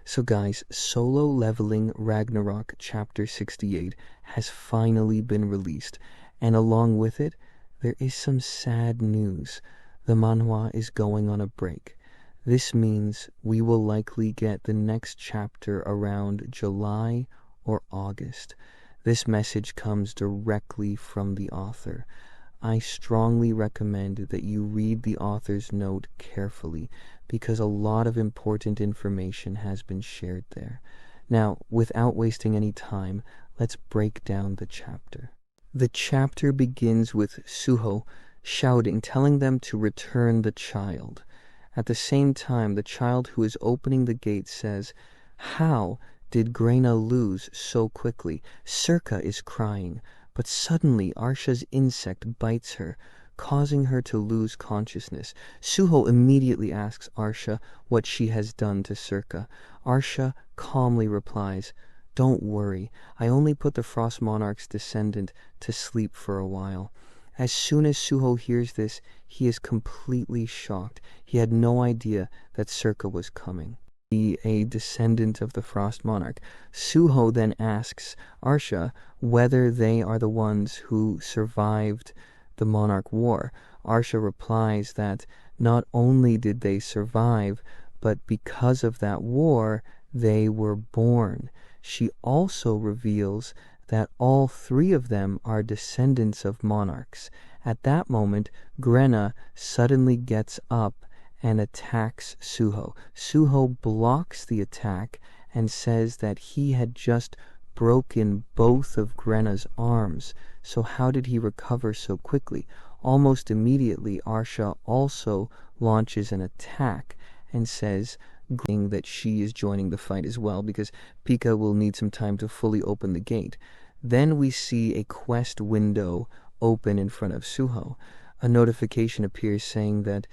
So guys, Solo Leveling Ragnarok Chapter 68 has finally been released, and along with it, there is some sad news. The manhwa is going on a break. This means we will likely get the next chapter around July or August. This message comes directly from the author. I strongly recommend that you read the author's note carefully because a lot of important information has been shared there. Now, without wasting any time, let's break down the chapter. The chapter begins with Suho shouting, telling them to return the child. At the same time, the child who is opening the gate says, "How did Grena lose so quickly? Circa is crying." But suddenly Arsha's insect bites her, causing her to lose consciousness. Suho immediately asks Arsha what she has done to Circa. Arsha calmly replies, "Don't worry, I only put the Frost Monarch's descendant to sleep for a while." As soon as Suho hears this, he is completely shocked. He had no idea that Circa was coming. A descendant of the Frost Monarch. Suho then asks Arsha whether they are the ones who survived the Monarch War. Arsha replies that not only did they survive, but because of that war, they were born. She also reveals that all three of them are descendants of monarchs. At that moment, Grena suddenly gets up and attacks Suho. Suho blocks the attack and says that he had just broken both of Grena's arms. So how did he recover so quickly? Almost immediately, Arsha also launches an attack and says that she is joining the fight as well because Pika will need some time to fully open the gate. Then we see a quest window open in front of Suho. A notification appears saying that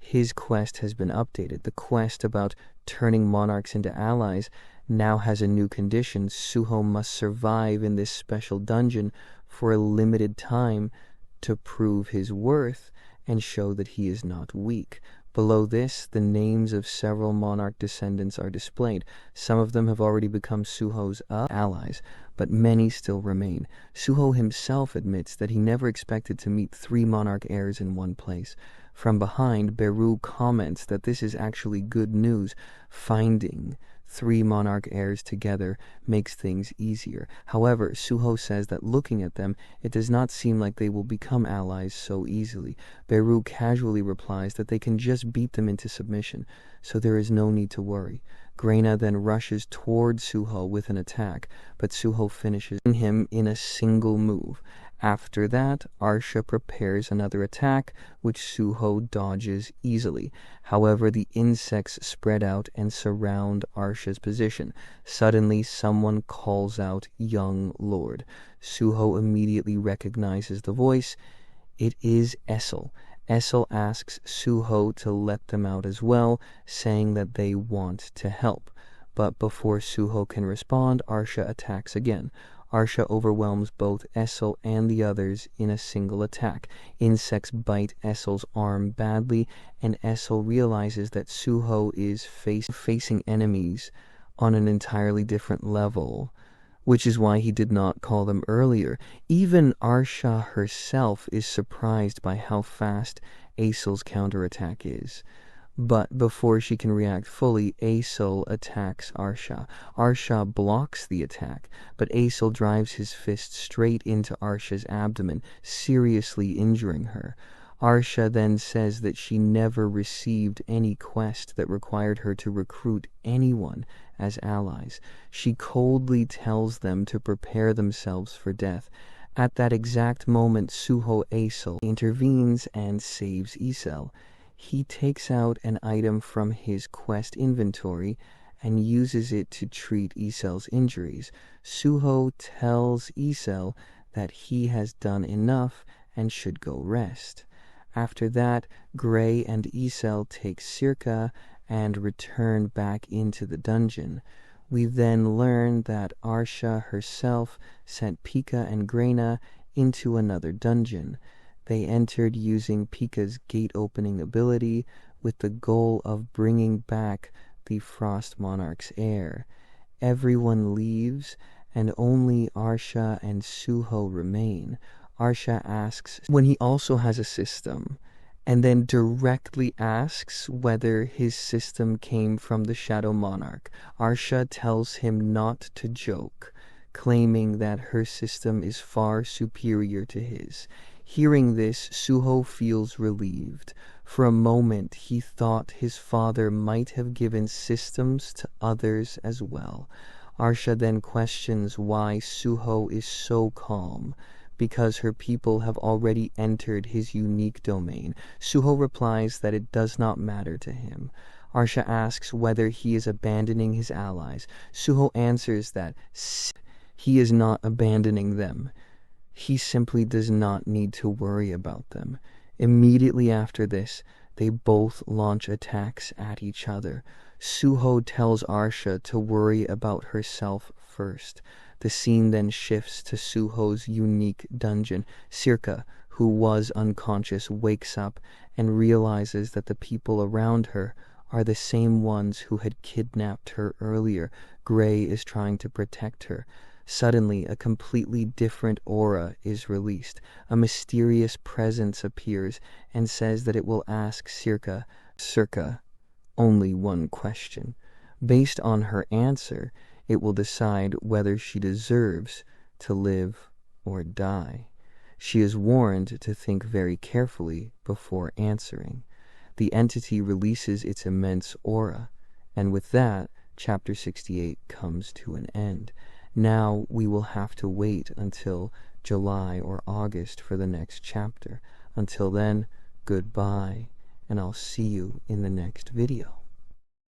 his quest has been updated. The quest about turning monarchs into allies now has a new condition. Suho must survive in this special dungeon for a limited time to prove his worth and show that he is not weak. Below this, the names of several monarch descendants are displayed. Some of them have already become Suho's allies, but many still remain. Suho himself admits that he never expected to meet 3 monarch heirs in one place. From behind, Beru comments that this is actually good news. Finding 3 monarch heirs together makes things easier. However, Suho says that looking at them, it does not seem like they will become allies so easily. Beru casually replies that they can just beat them into submission, so there is no need to worry. Grena then rushes toward Suho with an attack, but Suho finishes him in a single move. After that, Arsha prepares another attack, which Suho dodges easily. However, the insects spread out and surround Arsha's position. Suddenly, someone calls out, "Young Lord." Suho immediately recognizes the voice. It is Essel. Essel asks Suho to let them out as well, saying that they want to help. But before Suho can respond, Arsha attacks again. Arsha overwhelms both Essel and the others in a single attack. Insects bite Essel's arm badly, and Essel realizes that Suho is facing enemies on an entirely different level, which is why he did not call them earlier. Even Arsha herself is surprised by how fast Essel's counterattack is. But before she can react fully, Essel attacks Arsha. Arsha blocks the attack, but Essel drives his fist straight into Arsha's abdomen, seriously injuring her. Arsha then says that she never received any quest that required her to recruit anyone as allies. She coldly tells them to prepare themselves for death. At that exact moment, Suho Essel intervenes and saves Essel. He takes out an item from his quest inventory and uses it to treat Essel's injuries. Suho tells Essel that he has done enough and should go rest. After that, Gray and Essel take Circa and return back into the dungeon. We then learn that Arsha herself sent Pika and Grena into another dungeon. They entered using Pika's gate-opening ability with the goal of bringing back the Frost Monarch's heir. Everyone leaves, and only Arsha and Suho remain. Arsha asks when he also has a system, and then directly asks whether his system came from the Shadow Monarch. Arsha tells him not to joke, claiming that her system is far superior to his. Hearing this, Suho feels relieved. For a moment, he thought his father might have given systems to others as well. Arsha then questions why Suho is so calm, because her people have already entered his unique domain. Suho replies that it does not matter to him. Arsha asks whether he is abandoning his allies. Suho answers that he is not abandoning them. He simply does not need to worry about them. Immediately after this, they both launch attacks at each other. Suho tells Arsha to worry about herself first. The scene then shifts to Suho's unique dungeon. Circa, who was unconscious, wakes up and realizes that the people around her are the same ones who had kidnapped her earlier. Gray is trying to protect her. Suddenly, a completely different aura is released. A mysterious presence appears and says that it will ask Circa only one question. Based on her answer, it will decide whether she deserves to live or die. She is warned to think very carefully before answering. The entity releases its immense aura, and with that, Chapter 68 comes to an end. Now we will have to wait until July or August for the next chapter. Until then, goodbye, and I'll see you in the next video.